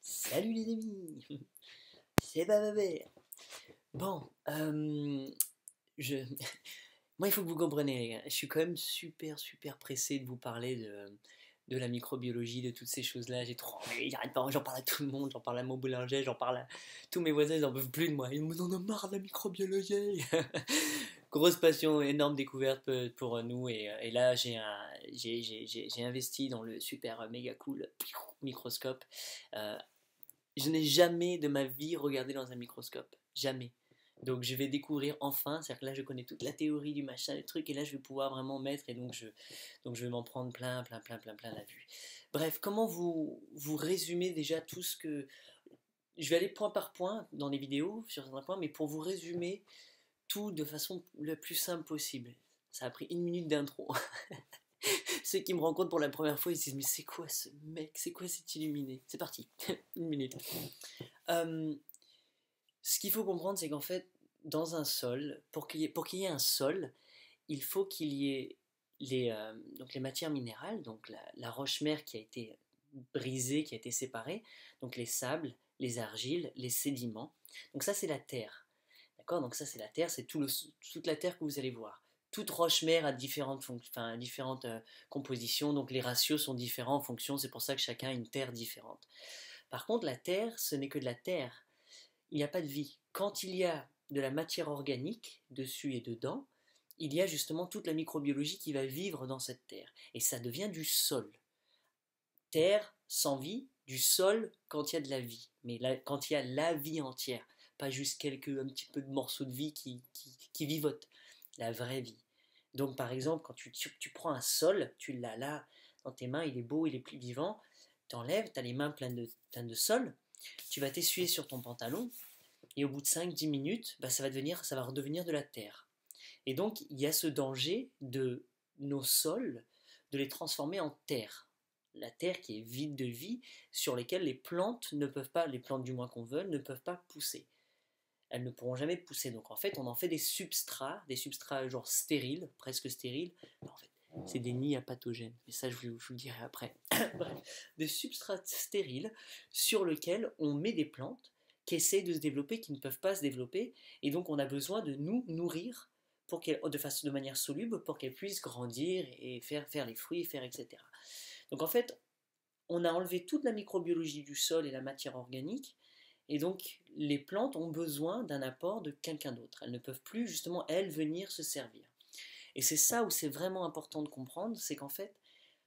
Salut les amis, c'est Bababé. Bon, je... moi il faut que vous compreniez les gars, je suis quand même super pressé de vous parler de la microbiologie, de toutes ces choses-là. J'ai trop envie, j'arrête pas, j'en parle à tout le monde, j'en parle à mon boulanger, j'en parle à tous mes voisins, ils n'en peuvent plus de moi. Ils me en ont marre de la microbiologie. Grosse passion, énorme découverte pour nous et là j'ai investi dans le super méga cool microscope. Euh, Je n'ai jamais de ma vie regardé dans un microscope. Jamais. Donc je vais découvrir enfin, c'est-à-dire que là je connais toute la théorie du machin, le truc, et là je vais pouvoir vraiment mettre, et donc je vais m'en prendre plein la vue. Bref, comment vous résumez déjà tout ce que... Je vais aller point par point dans les vidéos, sur certains points, mais pour vous résumer tout de façon la plus simple possible. Ça a pris 1 minute d'intro. Ceux qui me rencontrent pour la première fois, ils se disent mais c'est quoi ce mec, c'est quoi cet illuminé? C'est parti, 1 minute. Euh, Ce qu'il faut comprendre, c'est qu'en fait, dans un sol, pour qu'il y ait un sol, il faut qu'il y ait donc les matières minérales, donc la roche-mère qui a été brisée, qui a été séparée, donc les sables, les argiles, les sédiments. Donc ça, c'est la terre. D'accord? Donc ça, c'est la terre, c'est toute la terre que vous allez voir. Toute roche-mère a différentes compositions, donc les ratios sont différents en fonction, c'est pour ça que chacun a une terre différente. Par contre, la terre, ce n'est que de la terre, il n'y a pas de vie. Quand il y a de la matière organique dessus et dedans, il y a justement toute la microbiologie qui va vivre dans cette terre. Et ça devient du sol. Terre sans vie, du sol quand il y a de la vie. Mais là, quand il y a la vie entière, pas juste un petit peu de morceaux de vie qui vivotent. La vraie vie. Donc par exemple, quand tu prends un sol, tu l'as là dans tes mains, il est beau, il est plus vivant, tu enlèves, tu as les mains pleines de sol, tu vas t'essuyer sur ton pantalon, et au bout de 5-10 minutes, bah, ça va redevenir de la terre. Et donc, il y a ce danger de nos sols, de les transformer en terre. La terre qui est vide de vie, sur lesquelles les plantes ne peuvent pas, les plantes du moins qu'on veut, ne peuvent pas pousser. Elles ne pourront jamais pousser. Donc en fait, on en fait des substrats genre stériles, presque stériles. Non, en fait, c'est des nids à pathogènes. Mais ça, je vous le dirai après. Bref, des substrats stériles sur lesquels on met des plantes qui essaient de se développer, qui ne peuvent pas se développer. Et donc on a besoin de nous nourrir de manière soluble pour qu'elles puissent grandir et faire les fruits, faire etc. Donc en fait, on a enlevé toute la microbiologie du sol et la matière organique, et donc les plantes ont besoin d'un apport de quelqu'un d'autre. Elles ne peuvent plus justement, elles, venir se servir. Et c'est ça où c'est vraiment important de comprendre, c'est qu'en fait,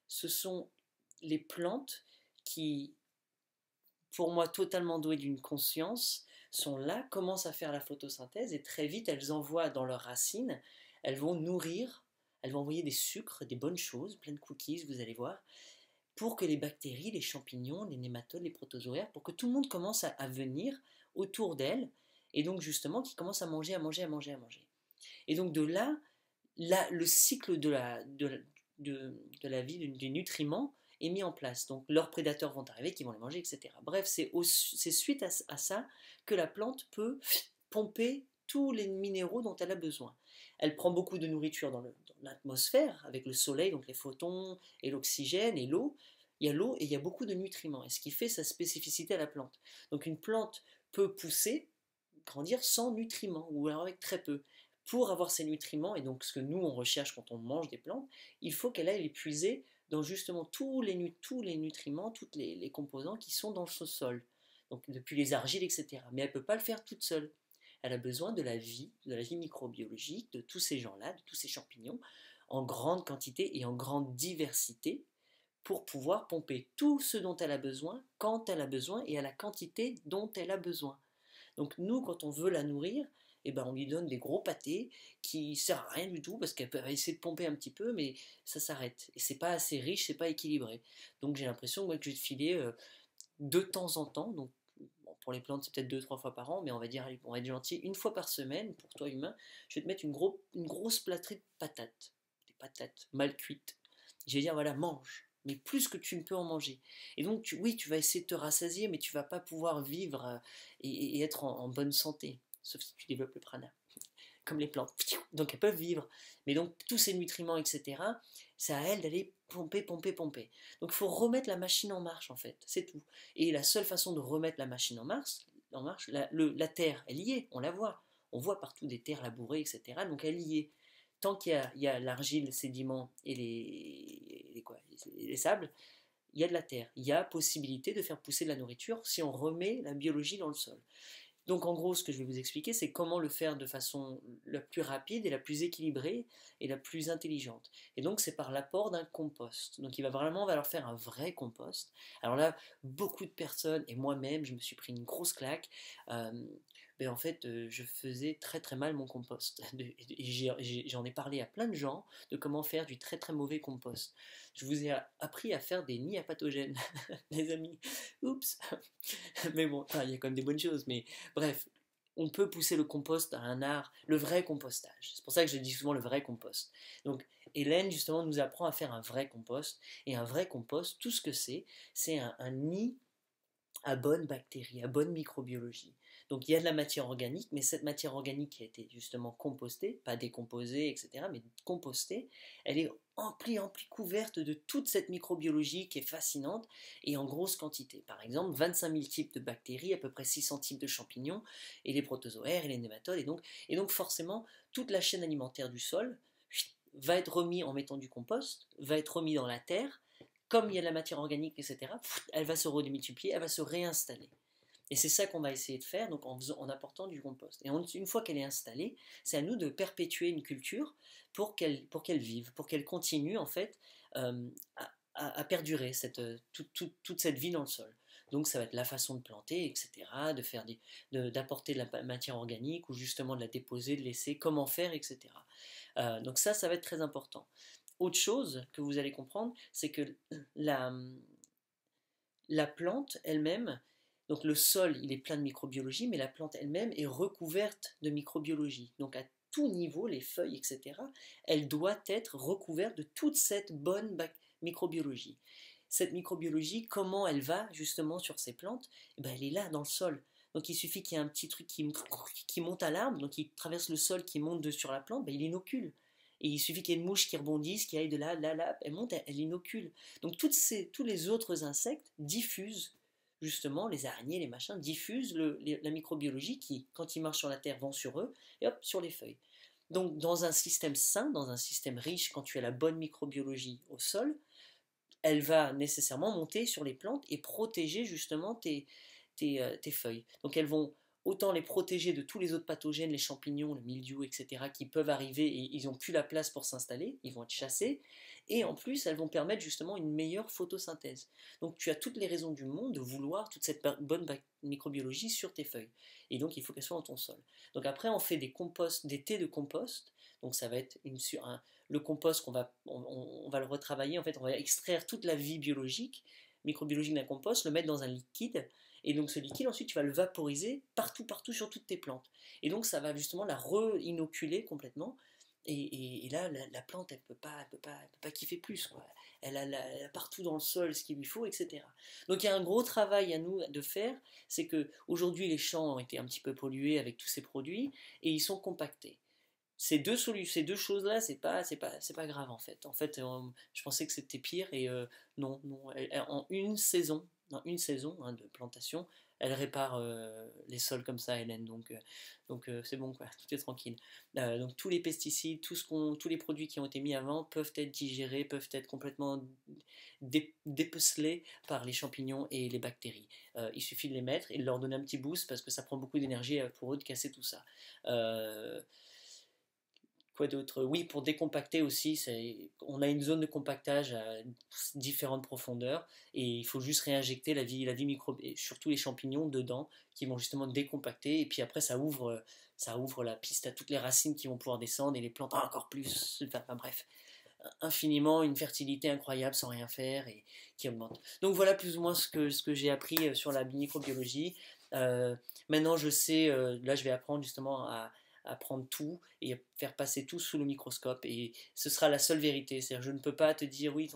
ce sont les plantes qui, pour moi totalement douées d'une conscience, sont là, commencent à faire la photosynthèse, et très vite elles envoient dans leurs racines, elles vont nourrir, elles vont envoyer des sucres, des bonnes choses, plein de cookies, vous allez voir, pour que les bactéries, les champignons, les nématodes, les protozoaires, pour que tout le monde commence à venir autour d'elles, et donc justement qui commence à manger, à manger, à manger, à manger. Et donc de là le cycle de la vie des nutriments est mis en place. Donc leurs prédateurs vont arriver, qui vont les manger, etc. Bref, c'est suite à ça que la plante peut pomper tous les minéraux dont elle a besoin. Elle prend beaucoup de nourriture dans l'atmosphère, avec le soleil, donc les photons, et l'oxygène, et l'eau. Il y a l'eau et il y a beaucoup de nutriments, et ce qui fait sa spécificité à la plante. Donc une plante peut pousser, grandir sans nutriments, ou alors avec très peu. Pour avoir ces nutriments, et donc ce que nous on recherche quand on mange des plantes, il faut qu'elle aille les puiser dans justement tous les nutriments, tous les composants qui sont dans ce sol. Donc depuis les argiles, etc. Mais elle ne peut pas le faire toute seule. Elle a besoin de la vie microbiologique, de tous ces gens-là, de tous ces champignons, en grande quantité et en grande diversité, pour pouvoir pomper tout ce dont elle a besoin, quand elle a besoin, et à la quantité dont elle a besoin. Donc nous, quand on veut la nourrir, eh ben, on lui donne des gros pâtés qui ne servent à rien du tout parce qu'elle peut essayer de pomper un petit peu, mais ça s'arrête. Et c'est pas assez riche, c'est pas équilibré. Donc j'ai l'impression moi, que je vais te filer de temps en temps. Donc bon, pour les plantes, c'est peut-être 2-3 fois par an, mais on va dire, allez, on va être gentil, 1 fois par semaine, pour toi humain, je vais te mettre une grosse plâtrée de patates. Des patates mal cuites. Je vais dire, voilà, mange. Mais plus que tu ne peux en manger. Et donc, oui, tu vas essayer de te rassasier, mais tu vas pas pouvoir vivre et être en bonne santé. Sauf si tu développes le prana, comme les plantes. Donc elles peuvent vivre. Mais donc tous ces nutriments, etc., c'est à elles d'aller pomper, pomper, pomper. Donc il faut remettre la machine en marche en fait, c'est tout. Et la seule façon de remettre la machine en marche la terre, elle y est, on la voit. On voit partout des terres labourées, etc. Donc elle y est. Tant qu'il y a l'argile, le sédiment et les sables, il y a de la terre. Il y a possibilité de faire pousser de la nourriture si on remet la biologie dans le sol. Donc en gros, ce que je vais vous expliquer, c'est comment le faire de façon la plus rapide et la plus équilibrée et la plus intelligente. Et donc c'est par l'apport d'un compost. Donc il va vraiment falloir faire un vrai compost. Alors là, beaucoup de personnes, et moi-même, je me suis pris une grosse claque. Euh, mais en fait, je faisais très très mal mon compost. Et j'en ai parlé à plein de gens de comment faire du très très mauvais compost. Je vous ai appris à faire des nids à pathogènes, les amis. Oups. Mais bon, il y a quand même des bonnes choses. Mais bref, on peut pousser le compost à un art, le vrai compostage. C'est pour ça que je dis souvent le vrai compost. Donc Hélène justement nous apprend à faire un vrai compost. Et un vrai compost, tout ce que c'est un nid à bonne bactéries, à bonne microbiologie. Donc il y a de la matière organique, mais cette matière organique qui a été justement compostée, pas décomposée, etc., mais compostée, elle est amplie, couverte de toute cette microbiologie qui est fascinante et en grosse quantité. Par exemple, 25 000 types de bactéries, à peu près 600 types de champignons, et les protozoaires, et les nématodes, et donc forcément, toute la chaîne alimentaire du sol va être remis en mettant du compost, va être remis dans la terre, comme il y a de la matière organique, etc., elle va se redémultiplier, elle va se réinstaller. Et c'est ça qu'on va essayer de faire donc en apportant du compost. Et une fois qu'elle est installée, c'est à nous de perpétuer une culture pour qu'elle vive, pour qu'elle continue en fait à perdurer toute cette vie dans le sol. Donc ça va être la façon de planter, etc., d'apporter de la matière organique ou justement de la déposer, de laisser, comment faire, etc. Donc ça va être très important. Autre chose que vous allez comprendre, c'est que la, la plante elle-même, donc le sol, il est plein de microbiologie, mais la plante elle-même est recouverte de microbiologie. Donc à tout niveau, les feuilles, etc., elle doit être recouverte de toute cette bonne microbiologie. Cette microbiologie, comment elle va justement sur ces plantes? Eh ben, elle est là dans le sol. Donc il suffit qu'il y ait un petit truc qui monte à l'arbre, donc il traverse le sol, qui monte sur la plante, ben, il inocule. Et il suffit qu'il y ait une mouche qui rebondisse, qui aille de là, là, elle monte, elle inocule. Donc tous les autres insectes diffusent, justement, les araignées, les machins, diffusent la microbiologie qui, quand ils marchent sur la terre, vont sur eux, et hop, sur les feuilles. Donc dans un système sain, dans un système riche, quand tu as la bonne microbiologie au sol, elle va nécessairement monter sur les plantes et protéger justement tes feuilles. Donc elles vont autant les protéger de tous les autres pathogènes, les champignons, le mildiou, etc., qui peuvent arriver et ils n'ont plus la place pour s'installer, ils vont être chassés, et en plus elles vont permettre justement une meilleure photosynthèse. Donc tu as toutes les raisons du monde de vouloir toute cette bonne microbiologie sur tes feuilles, et donc il faut qu'elle soit dans ton sol. Donc après on fait des composts, des thés de compost, donc ça va être le compost on va le retravailler, en fait on va extraire toute la vie biologique, microbiologique d'un compost, le mettre dans un liquide, et donc ce liquide, ensuite, tu vas le vaporiser partout, partout sur toutes tes plantes. Et donc ça va justement la re-inoculer complètement. Et là, la plante, elle peut pas kiffer plus, quoi. Elle a partout dans le sol ce qu'il lui faut, etc. Donc il y a un gros travail à nous de faire, c'est que aujourd'hui les champs ont été un petit peu pollués avec tous ces produits et ils sont compactés. Ces deux choses-là, c'est pas grave en fait. En fait, je pensais que c'était pire et non, non. Dans une saison hein, de plantation, elle répare les sols comme ça, Hélène. Donc c'est bon quoi, tout est tranquille. Donc tous les pesticides, tous les produits qui ont été mis avant peuvent être digérés, peuvent être complètement dépecelés par les champignons et les bactéries. Il suffit de les mettre et de leur donner un petit boost parce que ça prend beaucoup d'énergie pour eux de casser tout ça. Quoi d'autre? Oui, pour décompacter aussi, on a une zone de compactage à différentes profondeurs et il faut juste réinjecter la vie micro et surtout les champignons dedans qui vont justement décompacter et puis après ça ouvre la piste à toutes les racines qui vont pouvoir descendre et les plantes encore plus. Enfin, bref, infiniment une fertilité incroyable sans rien faire et qui augmente. Donc voilà plus ou moins ce que j'ai appris sur la microbiologie. Euh, Maintenant je sais, là je vais apprendre justement à prendre tout et faire passer tout sous le microscope et ce sera la seule vérité. C'est-à-dire je ne peux pas te dire oui,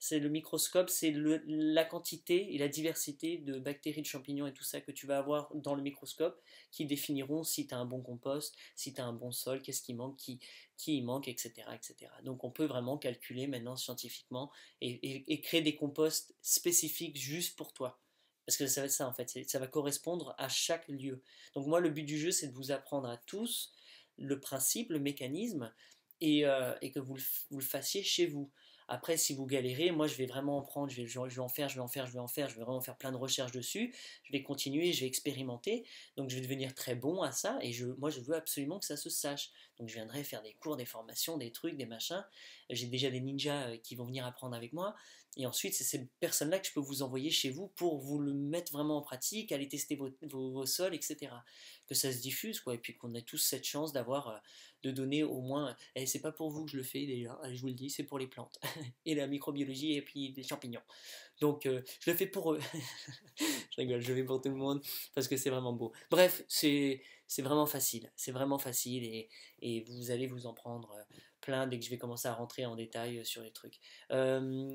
C'est le microscope, c'est la quantité et la diversité de bactéries, de champignons et tout ça que tu vas avoir dans le microscope qui définiront si tu as un bon compost, si tu as un bon sol, qu'est-ce qui manque, qui y manque, etc., etc. Donc on peut vraiment calculer maintenant scientifiquement et créer des composts spécifiques juste pour toi. Parce que ça va être ça en fait, ça va correspondre à chaque lieu. Donc moi le but du jeu c'est de vous apprendre à tous le principe, le mécanisme, et que vous le fassiez chez vous. Après, si vous galérez, moi je vais vraiment en prendre, je vais en faire, je vais en faire, je vais en faire, je vais vraiment faire plein de recherches dessus, je vais continuer, je vais expérimenter, donc je vais devenir très bon à ça, et moi je veux absolument que ça se sache. Donc je viendrai faire des cours, des formations, des trucs, des machins. J'ai déjà des ninjas qui vont venir apprendre avec moi, et ensuite c'est ces personnes-là que je peux vous envoyer chez vous pour vous le mettre vraiment en pratique, aller tester vos sols, etc. Que ça se diffuse, quoi, et puis qu'on ait tous cette chance d'avoir de donner au moins, et c'est pas pour vous que je le fais déjà, je vous le dis, c'est pour les plantes et la microbiologie et puis les champignons. Donc je le fais pour eux. Je rigole, je le fais pour tout le monde parce que c'est vraiment beau. Bref, c'est vraiment facile et vous allez vous en prendre plein dès que je vais commencer à rentrer en détail sur les trucs. Euh,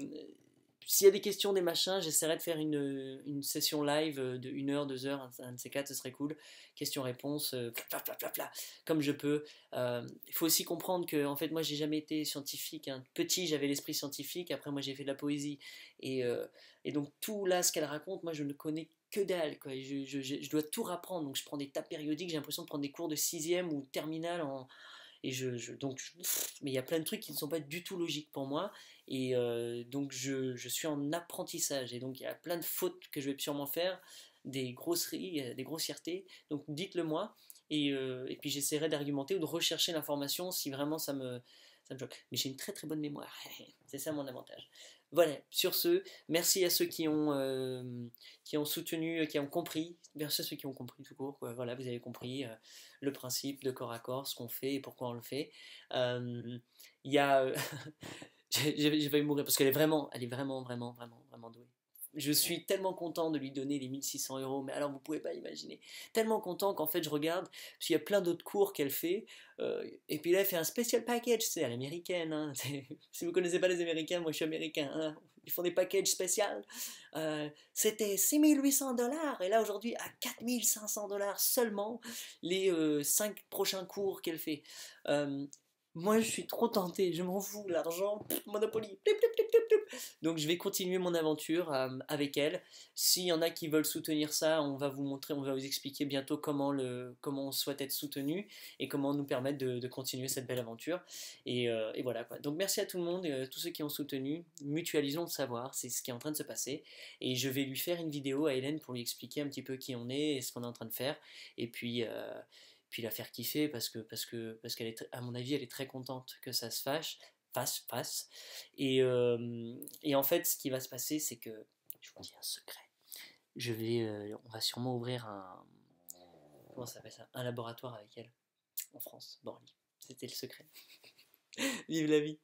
S'il y a des questions, des machins, j'essaierai de faire une session live de 1 heure, 2 heures, un de ces quatre, ce serait cool. Questions-réponses, comme je peux. Il faut aussi comprendre que, en fait, moi, j'ai jamais été scientifique, hein. Petit, j'avais l'esprit scientifique, après, moi, j'ai fait de la poésie. Et donc, tout là, ce qu'elle raconte, moi, je ne connais que dalle, quoi. Je dois tout rapprendre, donc je prends des tas périodiques, j'ai l'impression de prendre des cours de sixième ou terminale mais il y a plein de trucs qui ne sont pas du tout logiques pour moi. Donc je suis en apprentissage. Et donc il y a plein de fautes que je vais sûrement faire, des grosseries, des grossièretés. Donc dites-le moi. Et puis j'essaierai d'argumenter ou de rechercher l'information si vraiment ça me choque. Mais j'ai une très très bonne mémoire. C'est ça mon avantage. Voilà, sur ce, merci à ceux qui ont soutenu, qui ont compris, merci à ceux qui ont compris tout court, quoi. Voilà, vous avez compris le principe de corps à corps, ce qu'on fait et pourquoi on le fait. Il y a, j'ai failli mourir parce elle est vraiment, vraiment, vraiment, vraiment douée. Je suis tellement content de lui donner les 1 600 euros, mais alors vous pouvez pas imaginer. Tellement content qu'en fait je regarde, parce qu'il y a plein d'autres cours qu'elle fait, et puis là elle fait un special package, c'est à l'américaine. Hein. Si vous connaissez pas les Américains, moi je suis américain. Hein. Ils font des packages spéciaux. C'était 6 800 $ et là aujourd'hui à 4 500 $ seulement les 5 prochains cours qu'elle fait. Euh, Moi, je suis trop tenté, je m'en fous, l'argent, Monopoly. Plip, plip, plip, plip, plip. Donc, je vais continuer mon aventure avec elle. S'il y en a qui veulent soutenir ça, on va vous montrer, on va vous expliquer bientôt comment on souhaite être soutenu et comment nous permettre de continuer cette belle aventure. Et voilà quoi. Donc, merci à tout le monde, tous ceux qui ont soutenu. Mutualisons le savoir, c'est ce qui est en train de se passer. Et je vais lui faire une vidéo à Hélène pour lui expliquer un petit peu qui on est et ce qu'on est en train de faire. Et puis la faire kiffer parce qu'elle est, à mon avis, elle est très contente que ça se fasse. Et en fait, ce qui va se passer, c'est que, je vous dis un secret, on va sûrement ouvrir comment ça s'appelle ça, un laboratoire avec elle, en France, Borly. C'était le secret. Vive la vie!